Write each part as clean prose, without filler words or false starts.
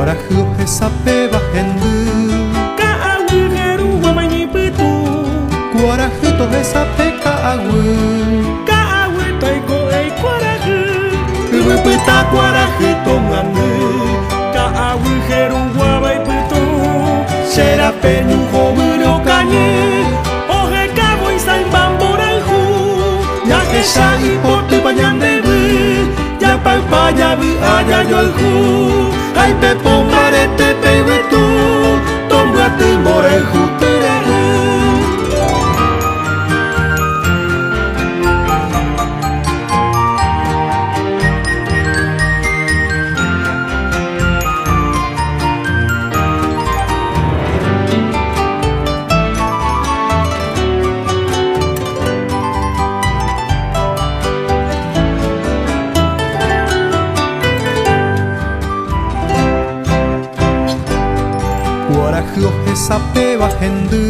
Guarahu hesape bahendu Kaawu heru wamanyi putu Guarahu to hesape kaawu Kaawu taiko ei guarahu Pita guarahu to nganu Kaawu heru wamai putu Serape nuho muro kanye Ohe kabo isai bamboranhu Nyakesha ipote banyandebu Yapaupa yabu aya yolhu Hai pe pombarete pe wetu Tombrate morehu terehu Guarahu hesape bahendu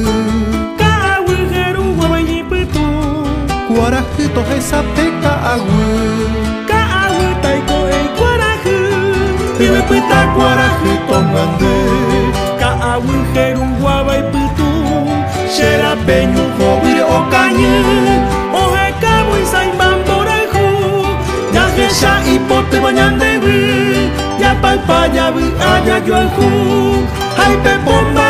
Kaawu heru wamanyi putu Guarahu to hesape kaawu Kaawu taiko ei guarahu Pita guarahu to nganu Kaawu heru wamai putu Serape nuho muro okanye Ohe kabo isai bamboranhu Nyakesha ipote banyandebu Yapaupa yabu aya yolhu Hai pe pomba